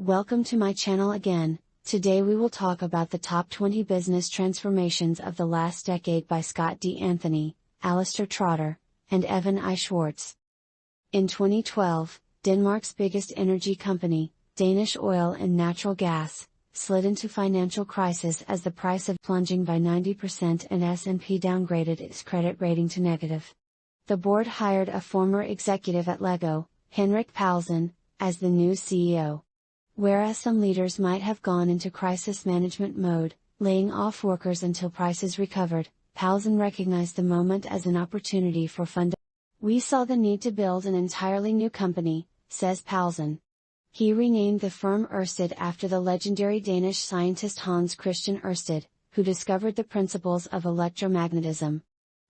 Welcome to my channel again. Today we will talk about the top 20 business transformations of the last decade by Scott D. Anthony, Alistair Trotter, and Evan I. Schwartz. In 2012, Denmark's biggest energy company, Danish Oil and Natural Gas, slid into financial crisis as the price of plunging by 90% and S&P downgraded its credit rating to negative. The board hired a former executive at Lego, Henrik Poulsen, as the new CEO. Whereas some leaders might have gone into crisis management mode, laying off workers until prices recovered, Poulsen recognized the moment as an opportunity for fund. We saw the need to build an entirely new company, says Poulsen. He renamed the firm Ørsted after the legendary Danish scientist Hans Christian Ørsted, who discovered the principles of electromagnetism.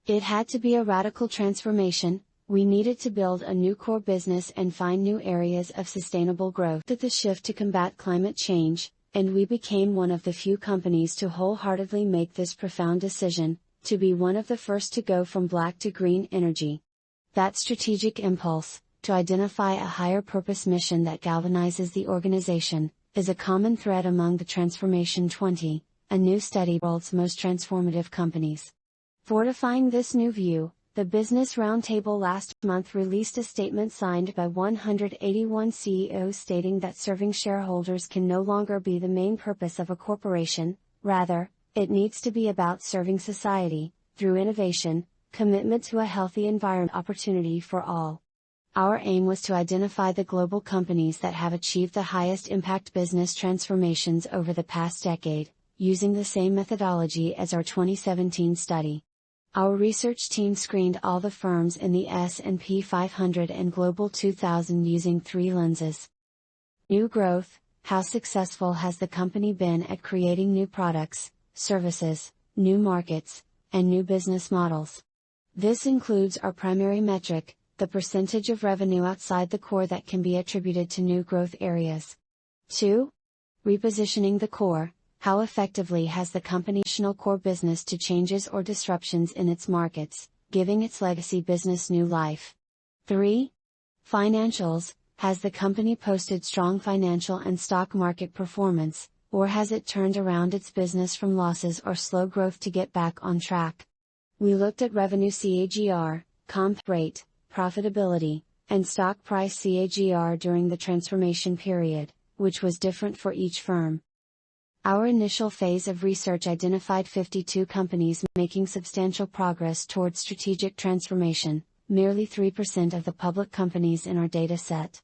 It had to be a radical transformation. We needed to build a new core business and find new areas of sustainable growth. With the shift to combat climate change, and we became one of the few companies to wholeheartedly make this profound decision, to be one of the first to go from black to green energy. That strategic impulse, to identify a higher purpose mission that galvanizes the organization, is a common thread among the Transformation 20, a new study of the world's most transformative companies. Fortifying this new view, the Business Roundtable last month released a statement signed by 181 CEOs stating that serving shareholders can no longer be the main purpose of a corporation. Rather, it needs to be about serving society, through innovation, commitment to a healthy environment, opportunity for all. Our aim was to identify the global companies that have achieved the highest impact business transformations over the past decade, using the same methodology as our 2017 study. Our research team screened all the firms in the S&P 500 and Global 2000 using three lenses. New growth: how successful has the company been at creating new products, services, new markets, and new business models? This includes our primary metric, the percentage of revenue outside the core that can be attributed to new growth areas. 2. Repositioning the core: how effectively has the company transitioned core business to changes or disruptions in its markets, giving its legacy business new life? 3. Financials: has the company posted strong financial and stock market performance, or has it turned around its business from losses or slow growth to get back on track? We looked at revenue CAGR, comp rate, profitability, and stock price CAGR during the transformation period, which was different for each firm. Our initial phase of research identified 52 companies making substantial progress towards strategic transformation, merely 3% of the public companies in our data set.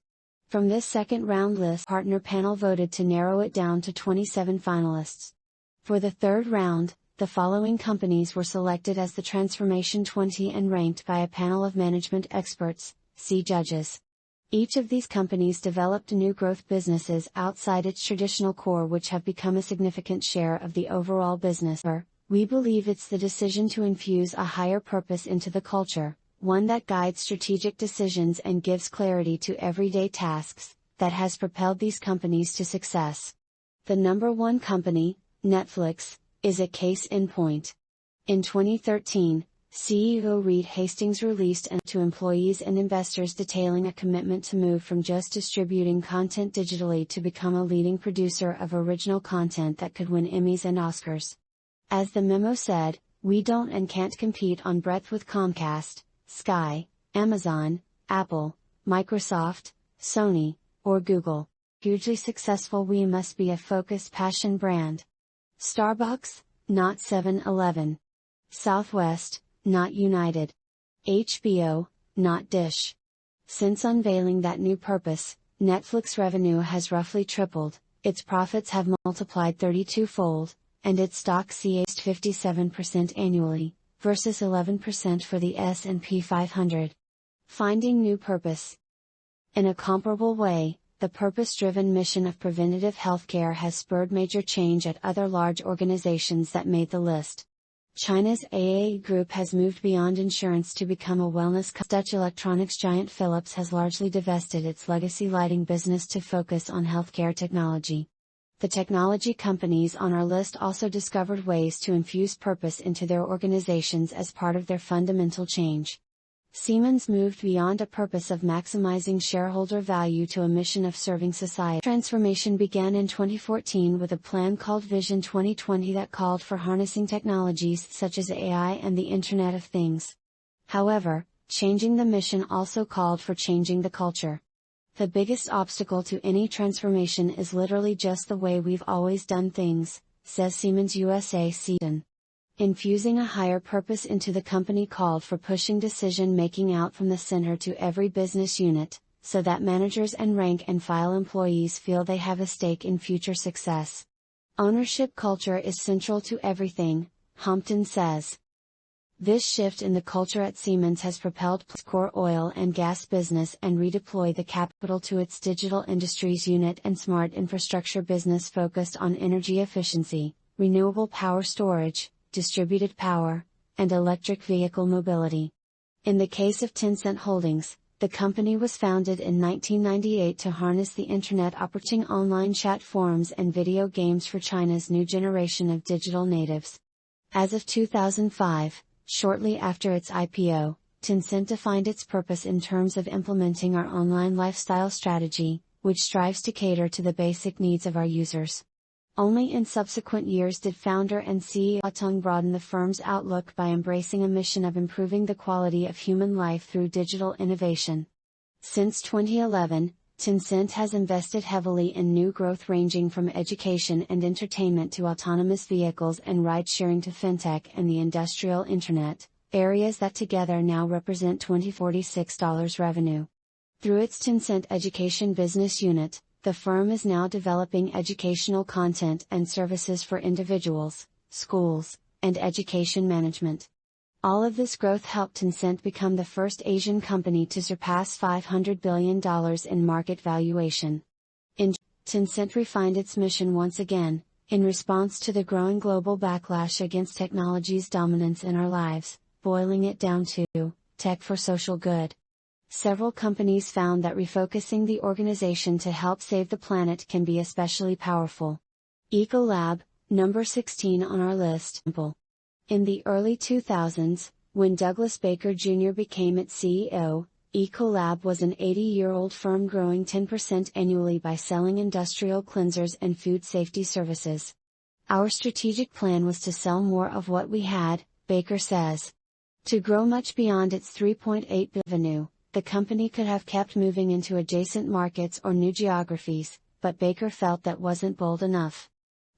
From this second round list, partner panel voted to narrow it down to 27 finalists. For the third round, the following companies were selected as the Transformation 20 and ranked by a panel of management experts, C judges. Each of these companies developed new growth businesses outside its traditional core which have become a significant share of the overall business. We believe it's the decision to infuse a higher purpose into the culture, one that guides strategic decisions and gives clarity to everyday tasks, that has propelled these companies to success. The number one company, Netflix, is a case in point. In 2013, CEO Reed Hastings released to employees and investors detailing a commitment to move from just distributing content digitally to become a leading producer of original content that could win Emmys and Oscars. As the memo said, we don't and can't compete on breadth with Comcast, Sky, Amazon, Apple, Microsoft, Sony, or Google. Hugely successful, we must be a focused passion brand. Starbucks, not 7-Eleven. Southwest, not United. HBO, not Dish. Since unveiling that new purpose, Netflix revenue has roughly tripled, its profits have multiplied 32-fold, and its stock CA'd 57% annually, versus 11% for the S&P 500. Finding new purpose. In a comparable way, the purpose-driven mission of preventative healthcare has spurred major change at other large organizations that made the list. China's AA Group has moved beyond insurance to become a wellness company. Dutch electronics giant Philips has largely divested its legacy lighting business to focus on healthcare technology. The technology companies on our list also discovered ways to infuse purpose into their organizations as part of their fundamental change. Siemens moved beyond a purpose of maximizing shareholder value to a mission of serving society. Transformation began in 2014 with a plan called Vision 2020 that called for harnessing technologies such as AI and the Internet of Things. However, changing the mission also called for changing the culture. The biggest obstacle to any transformation is literally just the way we've always done things, says Siemens USA CEO. Infusing a higher purpose into the company called for pushing decision-making out from the center to every business unit, so that managers and rank-and-file employees feel they have a stake in future success. Ownership culture is central to everything, Hampton says. This shift in the culture at Siemens has propelled its core oil and gas business and redeploy the capital to its digital industries unit and smart infrastructure business focused on energy efficiency, renewable power storage, distributed power, and electric vehicle mobility. In the case of Tencent Holdings, the company was founded in 1998 to harness the internet operating online chat forums and video games for China's new generation of digital natives. As of 2005, shortly after its IPO, Tencent defined its purpose in terms of implementing our online lifestyle strategy, which strives to cater to the basic needs of our users. Only in subsequent years did founder and CEO Tung broaden the firm's outlook by embracing a mission of improving the quality of human life through digital innovation. Since 2011, Tencent has invested heavily in new growth ranging from education and entertainment to autonomous vehicles and ride-sharing to fintech and the industrial internet, areas that together now represent $2046 revenue. Through its Tencent Education business unit, the firm is now developing educational content and services for individuals, schools, and education management. All of this growth helped Tencent become the first Asian company to surpass $500 billion in market valuation. Tencent refined its mission once again, in response to the growing global backlash against technology's dominance in our lives, boiling it down to tech for social good. Several companies found that refocusing the organization to help save the planet can be especially powerful. Ecolab, number 16 on our list. In the early 2000s, when Douglas Baker Jr. became its CEO, Ecolab was an 80-year-old firm growing 10% annually by selling industrial cleansers and food safety services. Our strategic plan was to sell more of what we had, Baker says. To grow much beyond its $3.8 billion revenue, the company could have kept moving into adjacent markets or new geographies, but Baker felt that wasn't bold enough.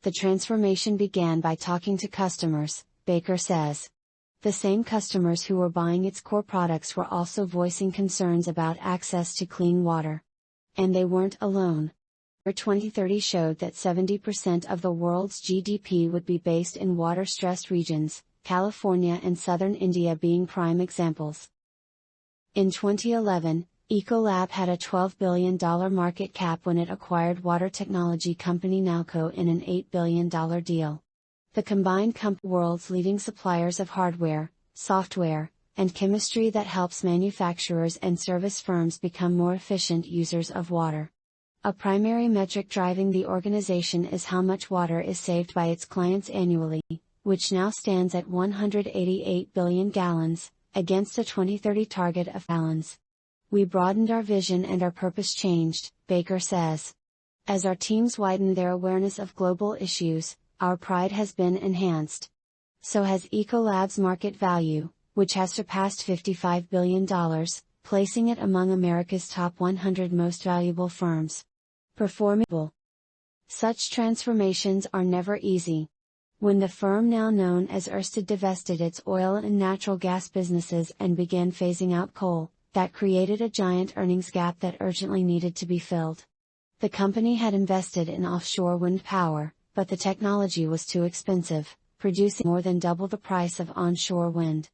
The transformation began by talking to customers, Baker says. The same customers who were buying its core products were also voicing concerns about access to clean water. And they weren't alone. 2030 showed that 70% of the world's GDP would be based in water-stressed regions, California and southern India being prime examples. In 2011, Ecolab had a $12 billion market cap when it acquired water technology company Nalco in an $8 billion deal. The combined company world's leading suppliers of hardware, software, and chemistry that helps manufacturers and service firms become more efficient users of water. A primary metric driving the organization is how much water is saved by its clients annually, which now stands at 188 billion gallons, against a 2030 target of gallons. We broadened our vision and our purpose changed, Baker says. As our teams widen their awareness of global issues, our pride has been enhanced. So has Ecolab's market value, which has surpassed $55 billion, placing it among America's top 100 most valuable firms. Performable. Such transformations are never easy. When the firm now known as Ørsted divested its oil and natural gas businesses and began phasing out coal, that created a giant earnings gap that urgently needed to be filled. The company had invested in offshore wind power, but the technology was too expensive, producing more than double the price of onshore wind.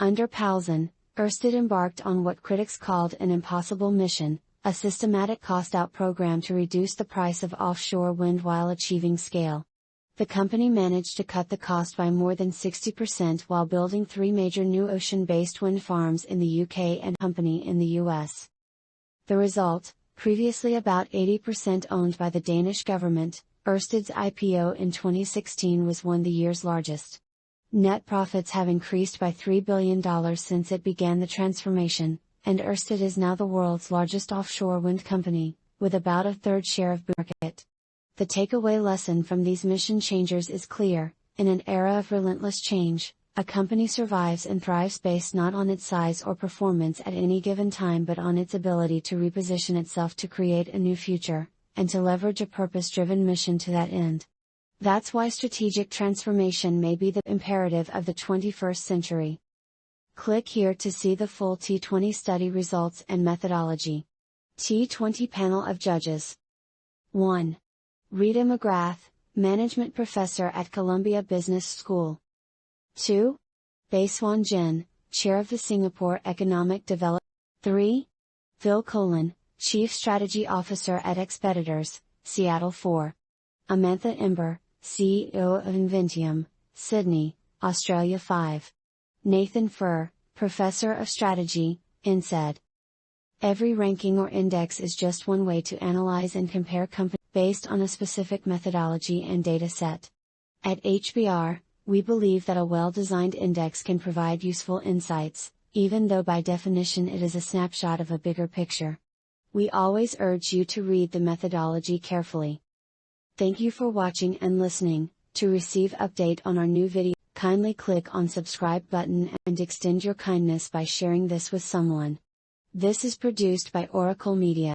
Under Paulson, Ørsted embarked on what critics called an impossible mission, a systematic cost-out program to reduce the price of offshore wind while achieving scale. The company managed to cut the cost by more than 60% while building 3 major new ocean-based wind farms in the UK and company in the US. The result, previously about 80% owned by the Danish government, Ørsted's IPO in 2016 was one of the year's largest. Net profits have increased by $3 billion since it began the transformation, and Ørsted is now the world's largest offshore wind company, with about a third share of the market. The takeaway lesson from these mission changers is clear: in an era of relentless change, a company survives and thrives based not on its size or performance at any given time but on its ability to reposition itself to create a new future, and to leverage a purpose-driven mission to that end. That's why strategic transformation may be the imperative of the 21st century. Click here to see the full T20 study results and methodology. T20 Panel of Judges. 1. Rita McGrath, Management Professor at Columbia Business School. 2. Baiswan Jin, Chair of the Singapore Economic Development. 3. Phil Colin, Chief Strategy Officer at Expeditors, Seattle. 4. Amantha Ember, CEO of Inventium, Sydney, Australia. 5. Nathan Furr, Professor of Strategy, INSEAD. Every ranking or index is just one way to analyze and compare companies based on a specific methodology and data set. At HBR, we believe that a well-designed index can provide useful insights, even though by definition it is a snapshot of a bigger picture. We always urge you to read the methodology carefully. Thank you for watching and listening. To receive update on our new video, kindly click on subscribe button and extend your kindness by sharing this with someone. This is produced by Oracle Media.